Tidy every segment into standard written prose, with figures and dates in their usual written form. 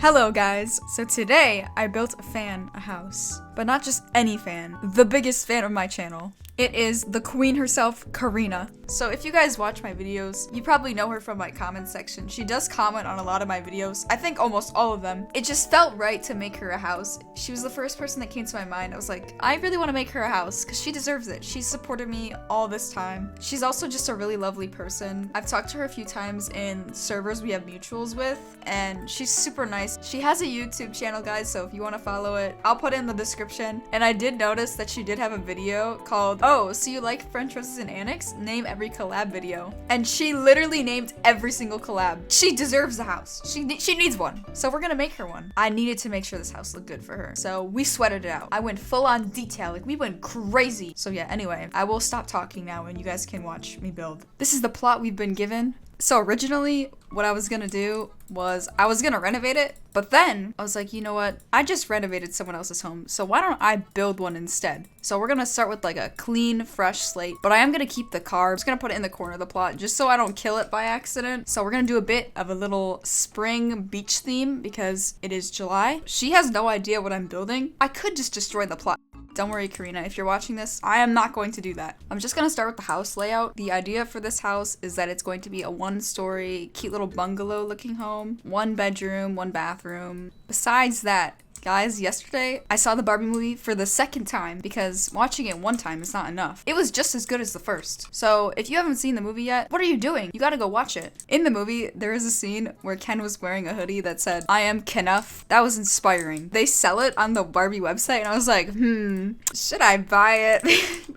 Hello guys! So today I built a house. But not just any fan, the biggest fan of my channel. It is the queen herself, Kareena. So if you guys watch my videos, you probably know her from my comment section. She does comment on a lot of my videos. I think almost all of them. It just felt right to make her a house. She was the first person that came to my mind. I was like, I really want to make her a house because she deserves it. She's supported me all this time. She's also just a really lovely person. I've talked to her a few times in servers we have mutuals with, and she's super nice. She has a YouTube channel, guys, so if you want to follow it, I'll put it in the description. And I did notice that she did have a video called, "Oh, so you like FrenchRxses and Annex? Name every collab video." And she literally named every single collab. She deserves a house. She needs one. So we're gonna make her one. I needed to make sure this house looked good for her. So we sweated it out. I went full on detail. Like, we went crazy. So yeah, anyway, I will stop talking now and you guys can watch me build. This is the plot we've been given. So originally, what I was gonna do was I was gonna renovate it, but then I was like, you know what? I just renovated someone else's home, so why don't I build one instead? So we're gonna start with like a clean, fresh slate, but I am gonna keep the car. I'm just gonna put it in the corner of the plot just so I don't kill it by accident. So we're gonna do a bit of a little spring beach theme because it is July. She has no idea what I'm building. I could just destroy the plot. Don't worry, Kareena, if you're watching this, I am not going to do that. I'm just gonna start with the house layout. The idea for this house is that it's going to be a one-story, cute little bungalow-looking home. 1 bedroom, 1 bathroom. Besides that, guys, yesterday I saw the Barbie movie for the second time because watching it one time is not enough. It was just as good as the first. So if you haven't seen the movie yet, what are you doing? You gotta go watch it. In the movie, there is a scene where Ken was wearing a hoodie that said, "I am Kenuff." That was inspiring. They sell it on the Barbie website and I was like, should I buy it?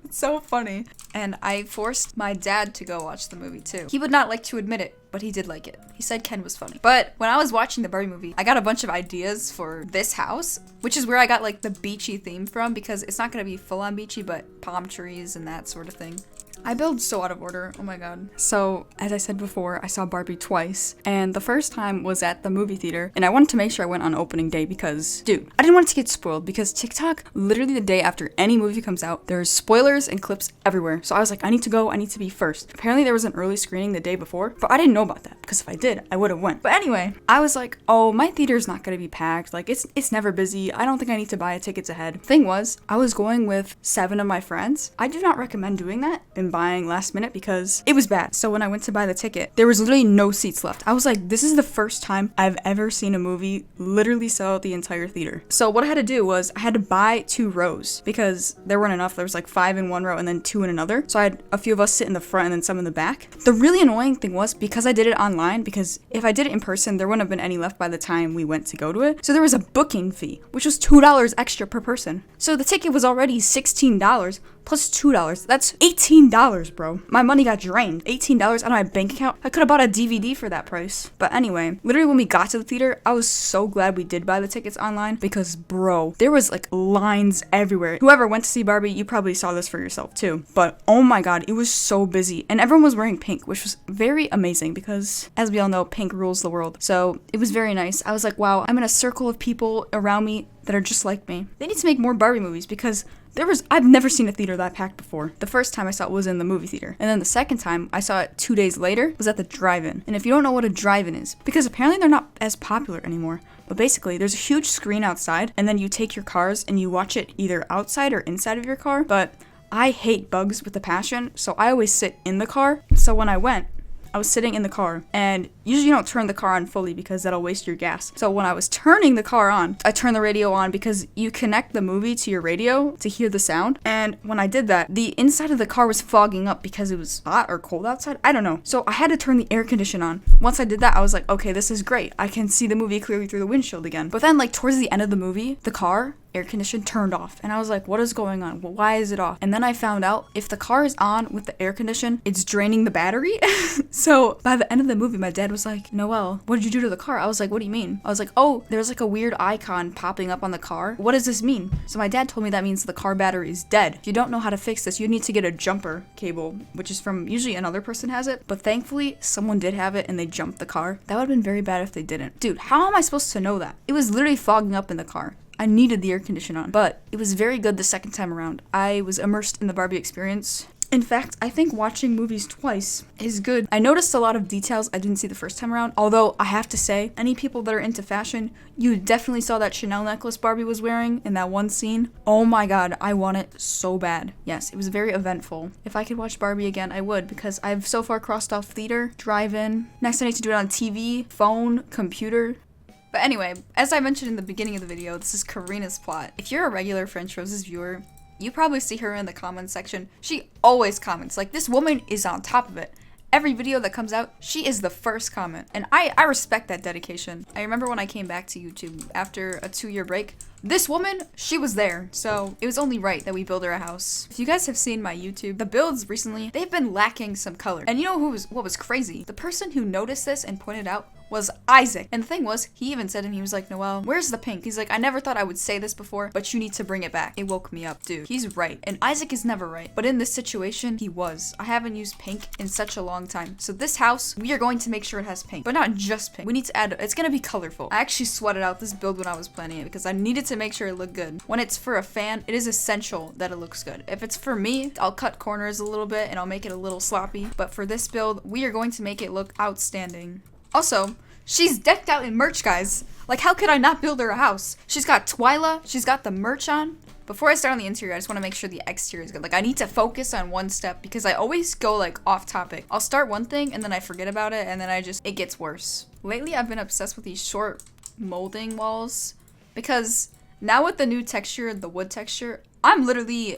It's so funny. And I forced my dad to go watch the movie too. He would not like to admit it, but he did like it. He said Ken was funny. But when I was watching the Barbie movie, I got a bunch of ideas for this house, which is where I got like the beachy theme from because it's not gonna be full on beachy, but palm trees and that sort of thing. I build so out of order, oh my god. So, as I said before, I saw Barbie twice, and the first time was at the movie theater, and I wanted to make sure I went on opening day because, dude, I didn't want it to get spoiled because TikTok, literally the day after any movie comes out, there's spoilers and clips everywhere. So I was like, I need to go, I need to be first. Apparently there was an early screening the day before, but I didn't know about that because if I did, I would have went. But anyway, I was like, oh, my theater's not gonna be packed. Like, it's never busy. I don't think I need to buy tickets ahead. Thing was, I was going with 7 of my friends. I do not recommend doing that and buying last minute because it was bad. So when I went to buy the ticket, there was literally no seats left. I was like, this is the first time I've ever seen a movie literally sell out the entire theater. So what I had to do was I had to buy 2 rows because there weren't enough. There was like 5 in one row and then 2 in another. So I had a few of us sit in the front and then some in the back. The really annoying thing was because I did it online, because if I did it in person, there wouldn't have been any left by the time we went to go to it. So there was a booking fee, which was $2 extra per person. So the ticket was already $16 plus $2. That's $18, bro. My money got drained. $18 out of my bank account. I could have bought a DVD for that price. But anyway, literally when we got to the theater, I was so glad we did buy the tickets online because, bro, there was like lines everywhere. Whoever went to see Barbie, you probably saw this for yourself too. But oh my god, it was so busy. And everyone was wearing pink, which was very amazing because, as we all know, pink rules the world. So it was very nice. I was like, wow, I'm in a circle of people around me that are just like me. They need to make more Barbie movies because I've never seen a theater that packed before. The first time I saw it was in the movie theater. And then the second time I saw it 2 days later was at the drive-in. And if you don't know what a drive-in is, because apparently they're not as popular anymore, but basically there's a huge screen outside and then you take your cars and you watch it either outside or inside of your car. But I hate bugs with a passion, so I always sit in the car. So when I went, I was sitting in the car, and usually you don't turn the car on fully because that'll waste your gas. So when I was turning the car on, I turned the radio on because you connect the movie to your radio to hear the sound. And when I did that, the inside of the car was fogging up because it was hot or cold outside. I don't know. So I had to turn the air condition on. Once I did that, I was like, okay, this is great. I can see the movie clearly through the windshield again. But then like towards the end of the movie, the car air condition turned off and I was like, what is going on? Well, why is it off? And then I found out if the car is on with the air condition, it's draining the battery. So by the end of the movie, my dad was like, Noelle, what did you do to the car? I was like, what do you mean? I was like, oh, there's like a weird icon popping up on the car. What does this mean? So my dad told me that means the car battery is dead. If you don't know how to fix this, you need to get a jumper cable, which is from usually another person has it. But thankfully someone did have it and they jumped the car. That would have been very bad if they didn't. Dude, how am I supposed to know that? It was literally fogging up in the car. I needed the air conditioner on, but it was very good the second time around. I was immersed in the Barbie experience. In fact, I think watching movies twice is good. I noticed a lot of details I didn't see the first time around, although I have to say, any people that are into fashion, you definitely saw that Chanel necklace Barbie was wearing in that one scene. Oh my god, I want it so bad. Yes, it was very eventful. If I could watch Barbie again, I would, because I've so far crossed off theater, drive-in. Next I need to do it on TV, phone, computer. But anyway, as I mentioned in the beginning of the video, this is Kareena's plot. If you're a regular FrenchRxses viewer, you probably see her in the comments section. She always comments. Like, this woman is on top of it. Every video that comes out, she is the first comment. And I respect that dedication. I remember when I came back to YouTube after a 2-year break, this woman, she was there. So it was only right that we build her a house. If you guys have seen my YouTube, the builds recently, they've been lacking some color. And you know what was crazy? The person who noticed this and pointed out was Isaac. And the thing was, he even said, and he was like, Noelle, where's the pink? He's like, I never thought I would say this before, but you need to bring it back. It woke me up. Dude, he's right. And Isaac is never right. But in this situation, he was. I haven't used pink in such a long time. So this house, we are going to make sure it has pink, but not just pink. We need to add, it's gonna be colorful. I actually sweated out this build when I was planning it because I needed to make sure it looked good. When it's for a fan, it is essential that it looks good. If it's for me, I'll cut corners a little bit and I'll make it a little sloppy. But for this build, we are going to make it look outstanding. Also, she's decked out in merch, guys. Like, how could I not build her a house? She's got TWYLA, she's got the merch on. Before I start on the interior, I just want to make sure the exterior is good. Like, I need to focus on one step because I always go, like, off topic. I'll start one thing and then I forget about it and then it gets worse. Lately, I've been obsessed with these short molding walls because now with the new texture, the wood texture, I'm literally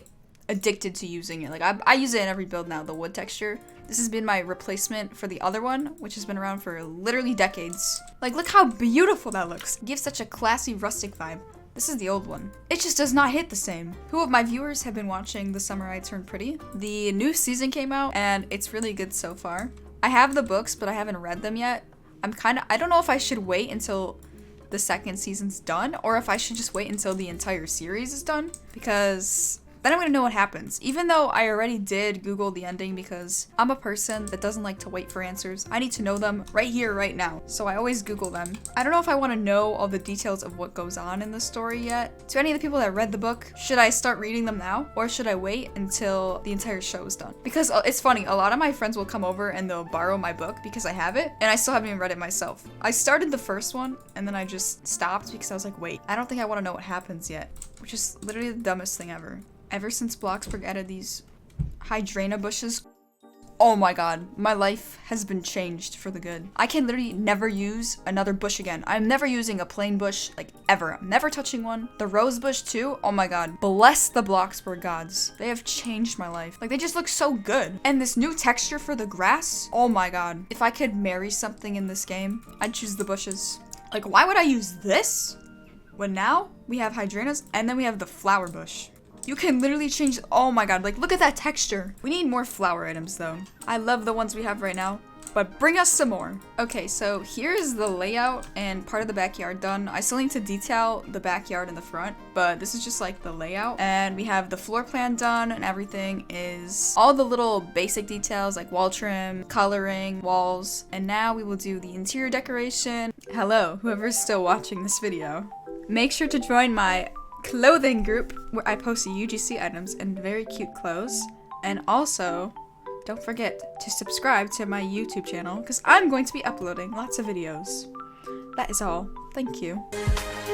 addicted to using it. Like, I use it in every build now, the wood texture. This has been my replacement for the other one, which has been around for literally decades. Like, look how beautiful that looks. It gives such a classy, rustic vibe. This is the old one. It just does not hit the same. Who of my viewers have been watching The Summer I Turned Pretty? The new season came out, and it's really good so far. I have the books, but I haven't read them yet. I don't know if I should wait until the second season's done, or if I should just wait until the entire series is done, because then I'm gonna know what happens. Even though I already did Google the ending because I'm a person that doesn't like to wait for answers. I need to know them right here, right now. So I always Google them. I don't know if I want to know all the details of what goes on in the story yet. To any of the people that read the book, should I start reading them now? Or should I wait until the entire show is done? Because it's funny, a lot of my friends will come over and they'll borrow my book because I have it, and I still haven't even read it myself. I started the first one, and then I just stopped because I was like, wait, I don't think I want to know what happens yet. Which is literally the dumbest thing ever. Ever since Bloxburg added these hydrangea bushes, oh my god, my life has been changed for the good. I can literally never use another bush again. I'm never using a plain bush, like, ever. I'm never touching one. The rose bush too, oh my god. Bless the Bloxburg gods. They have changed my life. Like, they just look so good. And this new texture for the grass, oh my god. If I could marry something in this game, I'd choose the bushes. Like, why would I use this when now we have hydrangeas and then we have the flower bush? You can literally change, oh my god, like, look at that texture. We need more flower items though. I love the ones we have right now, but bring us some more. Okay, so here's the layout and part of the backyard done. I still need to detail the backyard in the front, but this is just like the layout. And we have the floor plan done, and everything is all the little basic details like wall trim, coloring, walls. And now we will do the interior decoration. Hello, whoever's still watching this video. Make sure to join my clothing group where I post UGC items and very cute clothes. And also, don't forget to subscribe to my YouTube channel because I'm going to be uploading lots of videos. That is all. Thank you.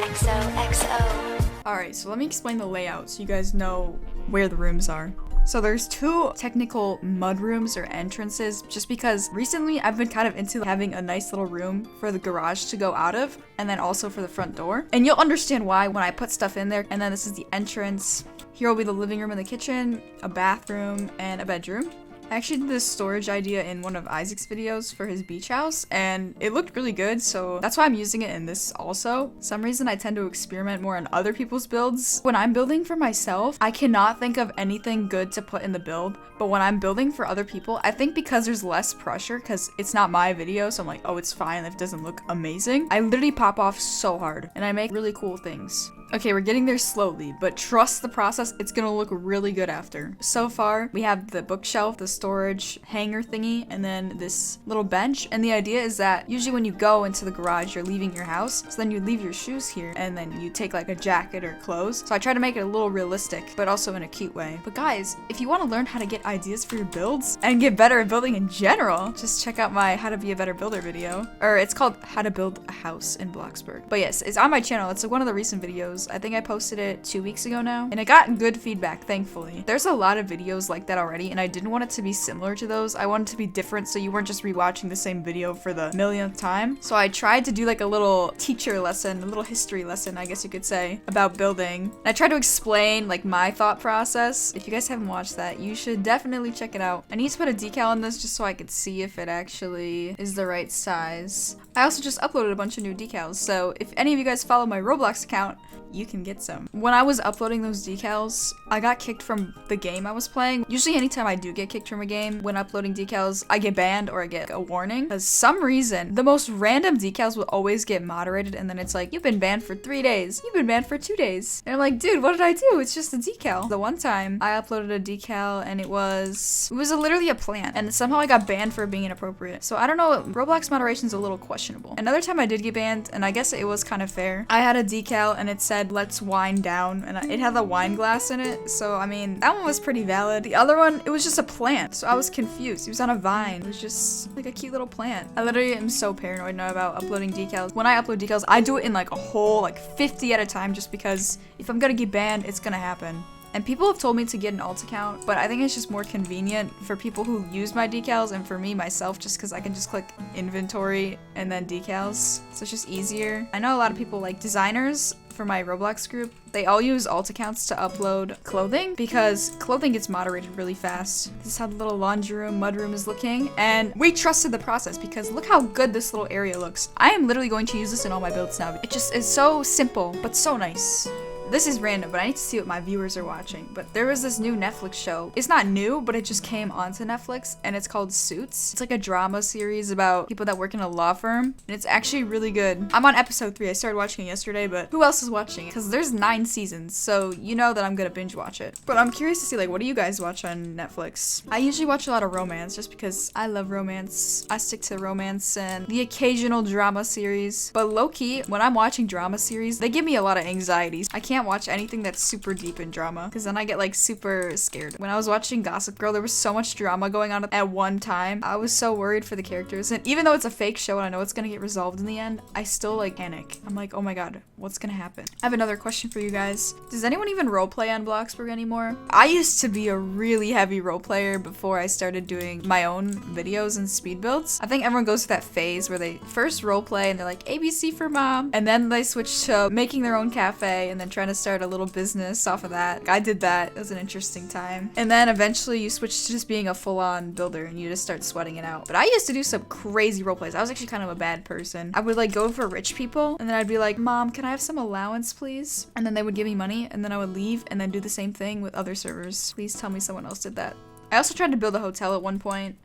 XOXO. Alright, so let me explain the layout so you guys know where the rooms are. So there's two technical mudrooms or entrances just because recently I've been kind of into having a nice little room for the garage to go out of and then also for the front door. And you'll understand why when I put stuff in there. And then this is the entrance. Here will be the living room and the kitchen, a bathroom, and a bedroom. I actually did this storage idea in one of Isaac's videos for his beach house, and it looked really good, so that's why I'm using it in this also. For some reason I tend to experiment more on other people's builds. When I'm building for myself, I cannot think of anything good to put in the build, but when I'm building for other people, I think because there's less pressure, because it's not my video, so I'm like, oh, it's fine if it doesn't look amazing. I literally pop off so hard, and I make really cool things. Okay, we're getting there slowly, but trust the process, it's gonna look really good after. So far, we have the bookshelf, the storage hanger thingy, and then this little bench. And the idea is that usually when you go into the garage, you're leaving your house, so then you leave your shoes here, and then you take like a jacket or clothes. So I try to make it a little realistic, but also in a cute way. But guys, if you want to learn how to get ideas for your builds and get better at building in general, just check out my How to Be a Better Builder video. Or it's called How to Build a House in Bloxburg. But yes, it's on my channel. It's like one of the recent videos. I think I posted it 2 weeks ago now, and it got good feedback, thankfully. There's a lot of videos like that already, and I didn't want it to be similar to those. I wanted it to be different so you weren't just rewatching the same video for the millionth time. So I tried to do like a little teacher lesson, a little history lesson, I guess you could say, about building. And I tried to explain like my thought process. If you guys haven't watched that, you should definitely check it out. I need to put a decal on this just so I could see if it actually is the right size. I also just uploaded a bunch of new decals, so if any of you guys follow my Roblox account, you can get some. When I was uploading those decals, I got kicked from the game I was playing. Usually anytime I do get kicked from a game when uploading decals, I get banned or I get a warning. For some reason, the most random decals will always get moderated, and then it's like, you've been banned for 3 days. You've been banned for 2 days. And I'm like, dude, what did I do? It's just a decal. The one time I uploaded a decal and it was literally a plant, and somehow I got banned for being inappropriate. So I don't know, Roblox moderation's a little questionable. Another time I did get banned, and I guess it was kind of fair. I had a decal and it said, let's wind down, and it had the wine glass in it, so I mean that one was pretty valid. The other one, it was just a plant, so I was confused. He was on a vine. It was just like a cute little plant. I literally am so paranoid now about uploading decals. When I upload decals, I do it in like a whole like 50 at a time, just because if I'm gonna get banned, it's gonna happen. And people have told me to get an alt account, but I think it's just more convenient for people who use my decals and for me myself, just because I can just click inventory and then decals. So it's just easier. I know a lot of people, like designers for my Roblox group, they all use alt accounts to upload clothing because clothing gets moderated really fast. This is how the little laundry room, mudroom is looking, and we trusted the process because look how good this little area looks. I am literally going to use this in all my builds now. It just is so simple, but so nice. This is random, but I need to see what my viewers are watching. But there was this new Netflix show. It's not new, but it just came onto Netflix, and it's called Suits. It's like a drama series about people that work in a law firm, and it's actually really good. I'm on episode 3. I started watching it yesterday, but who else is watching it? Because there's 9 seasons, so you know that I'm gonna binge watch it. But I'm curious to see, like, what do you guys watch on Netflix? I usually watch a lot of romance, just because I love romance. I stick to romance and the occasional drama series. But low-key, when I'm watching drama series, they give me a lot of anxieties. I can't watch anything that's super deep in drama because then I get like super scared. When I was watching Gossip Girl, there was so much drama going on at one time. I was so worried for the characters, and even though it's a fake show and I know it's gonna get resolved in the end, I still like panic. I'm like, oh my god, what's gonna happen? I have another question for you guys. Does anyone even roleplay on Bloxburg anymore? I used to be a really heavy role player before I started doing my own videos and speed builds. I think everyone goes through that phase where they first roleplay and they're like ABC for mom, and then they switch to making their own cafe and then trying to start a little business off of that. I did that. It was an interesting time. And then eventually you switch to just being a full-on builder and you just start sweating it out. But I used to do some crazy role plays. I was actually kind of a bad person. I would like go for rich people and then I'd be like, Mom, can I have some allowance, please? And then they would give me money and then I would leave and then do the same thing with other servers. Please tell me someone else did that. I also tried to build a hotel at one point,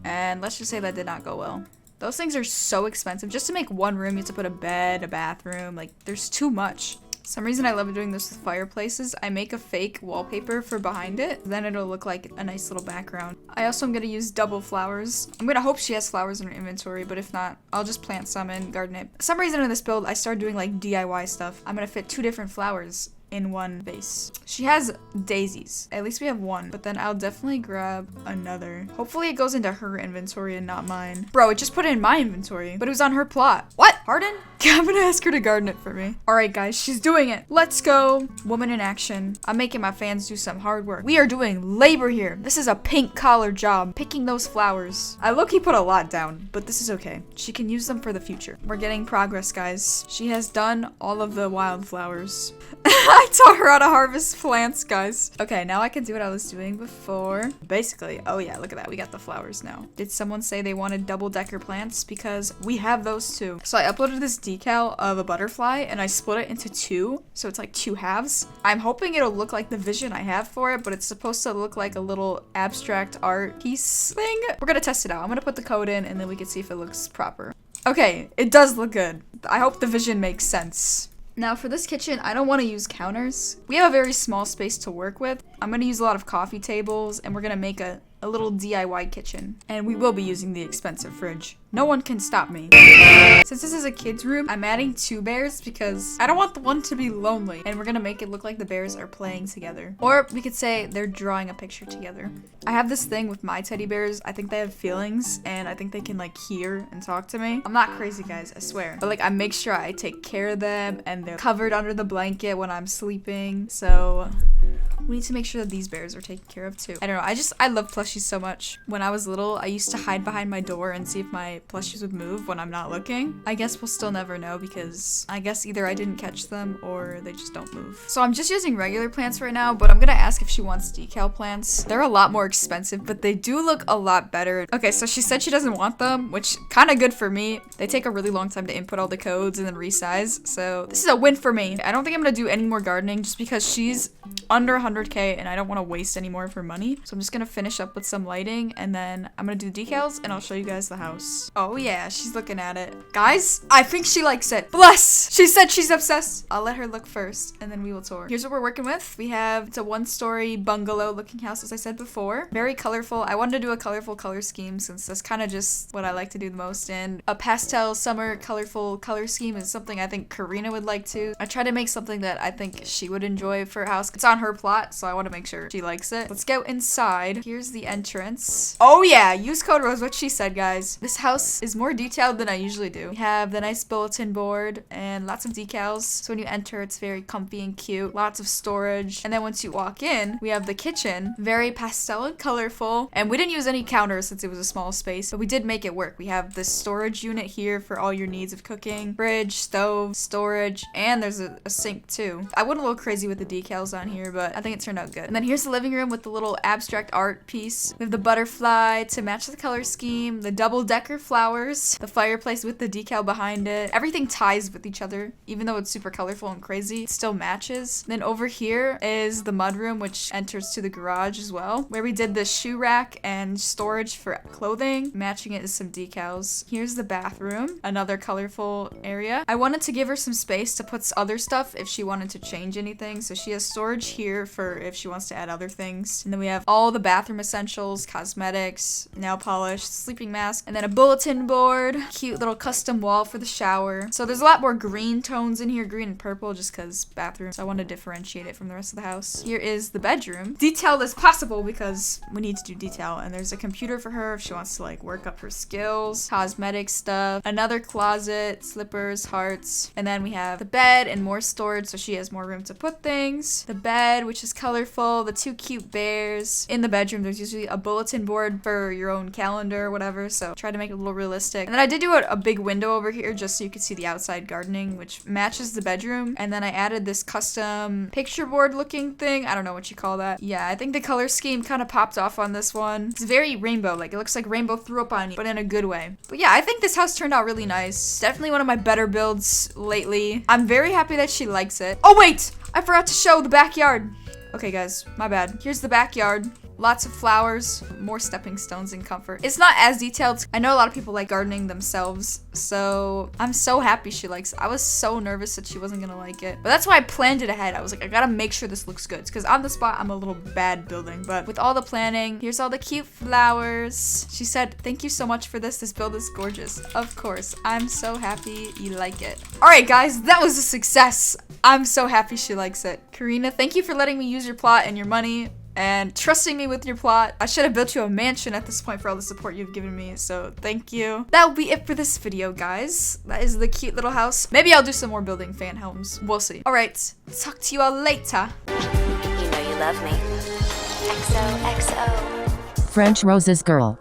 and let's just say that did not go well. Those things are so expensive. Just to make one room, you have to put a bed, a bathroom, like there's too much. Some reason I love doing this with fireplaces. I make a fake wallpaper for behind it, then it'll look like a nice little background. I also am gonna use double flowers. I'm gonna hope she has flowers in her inventory, but if not, I'll just plant some and garden it. For some reason in this build, I started doing like DIY stuff. I'm gonna fit 2 different flowers in one vase. She has daisies. At least we have one, but then I'll definitely grab another. Hopefully it goes into her inventory and not mine. Bro, it just put it in my inventory, but it was on her plot. What? Pardon? I'm gonna ask her to garden it for me. All right, guys, she's doing it. Let's go. Woman in action. I'm making my fans do some hard work. We are doing labor here. This is a pink collar job, picking those flowers. I low-key put a lot down, but this is okay. She can use them for the future. We're getting progress, guys. She has done all of the wildflowers. I taught her how to harvest plants, guys. Okay, now I can do what I was doing before. Basically, oh yeah, look at that. We got the flowers now. Did someone say they wanted double-decker plants? Because we have those too. So I uploaded this decal of a butterfly and I split it into 2. So it's like 2 halves. I'm hoping it'll look like the vision I have for it, but it's supposed to look like a little abstract art piece thing. We're gonna test it out. I'm gonna put the code in and then we can see if it looks proper. Okay, it does look good. I hope the vision makes sense. Now for this kitchen, I don't want to use counters. We have a very small space to work with. I'm going to use a lot of coffee tables, and we're going to make a little DIY kitchen. And we will be using the expensive fridge. No one can stop me. Since this is a kid's room, I'm adding 2 bears because I don't want the one to be lonely. And we're gonna make it look like the bears are playing together. Or we could say they're drawing a picture together. I have this thing with my teddy bears. I think they have feelings and I think they can like hear and talk to me. I'm not crazy, guys, I swear. But like I make sure I take care of them and they're covered under the blanket when I'm sleeping. So we need to make sure that these bears are taken care of too. I don't know, I love plushies so much. When I was little, I used to hide behind my door and see if my plushies would move when I'm not looking. I guess we'll still never know because I guess either I didn't catch them or they just don't move. So I'm just using regular plants right now, but I'm gonna ask if she wants decal plants. They're a lot more expensive, but they do look a lot better. Okay, so she said she doesn't want them, which kind of good for me. They take a really long time to input all the codes and then resize, so this is a win for me. I don't think I'm gonna do any more gardening just because she's under 100k and I don't want to waste any more of her money. So I'm just gonna finish up with some lighting and then I'm gonna do decals and I'll show you guys the house. Oh yeah, she's looking at it. Guys, I think she likes it. Bless! She said she's obsessed. I'll let her look first and then we will tour. Here's what we're working with. We have, it's a 1-story bungalow looking house, as I said before. Very colorful. I wanted to do a colorful color scheme since that's kind of just what I like to do the most. And a pastel summer colorful color scheme is something I think Kareena would like too. I try to make something that I think she would enjoy for a house. It's on her plot, so I want to make sure she likes it. Let's go inside. Here's the entrance. Oh yeah, use code ROSE, what she said, guys. This house is more detailed than I usually do. We have the nice bulletin board and lots of decals. So when you enter, it's very comfy and cute. Lots of storage. And then once you walk in, we have the kitchen. Very pastel and colorful. And we didn't use any counters since it was a small space, but we did make it work. We have this storage unit here for all your needs of cooking. Fridge, stove, storage, and there's a sink too. I went a little crazy with the decals on here, but I think it turned out good. And then here's the living room with the little abstract art piece. We have the butterfly to match the color scheme, the double-decker flowers, the fireplace with the decal behind it. Everything ties with each other, even though it's super colorful and crazy, it still matches. Then over here is the mudroom, which enters to the garage as well, where we did the shoe rack and storage for clothing. Matching it is some decals. Here's the bathroom, another colorful area. I wanted to give her some space to put other stuff if she wanted to change anything, so she has storage here for if she wants to add other things. And then we have all the bathroom essentials, cosmetics, nail polish, sleeping mask, and then a bulletin board, cute little custom wall for the shower. So there's a lot more green tones in here, green and purple, just because bathroom, so I want to differentiate it from the rest of the house. Here is the bedroom. Detailed as possible because we need to do detail, and there's a computer for her if she wants to like work up her skills, cosmetic stuff, another closet, slippers, hearts, and then we have the bed and more storage so she has more room to put things. The bed, which is colorful, the 2 cute bears. In the bedroom, there's usually a bulletin board for your own calendar or whatever, so try to make it a little realistic. And then I did do a big window over here just so you could see the outside gardening, which matches the bedroom. And then I added this custom picture board looking thing. I don't know what you call that. Yeah, I think the color scheme kind of popped off on this one. It's very rainbow, like it looks like rainbow threw up on you, but in a good way. But yeah, I think this house turned out really nice. Definitely one of my better builds lately. I'm very happy that she likes it. Oh wait, I forgot to show the backyard. Okay guys, my bad. Here's the backyard. Lots of flowers, more stepping stones and comfort. It's not as detailed. I know a lot of people like gardening themselves, so I'm so happy she likes it. I was so nervous that she wasn't gonna like it, but that's why I planned it ahead. I was like, I gotta make sure this looks good, because on the spot, I'm a little bad building, but with all the planning, here's all the cute flowers. She said, thank you so much for this. This build is gorgeous. Of course, I'm so happy you like it. All right, guys, that was a success. I'm so happy she likes it. Kareena, thank you for letting me use your plot and your money and trusting me with your plot. I should have built you a mansion at this point for all the support you've given me, so thank you. That'll be it for this video, guys. That is the cute little house. Maybe I'll do some more building fan homes. We'll see. All right, talk to you all later. You know you love me. XOXO. French Rose's girl.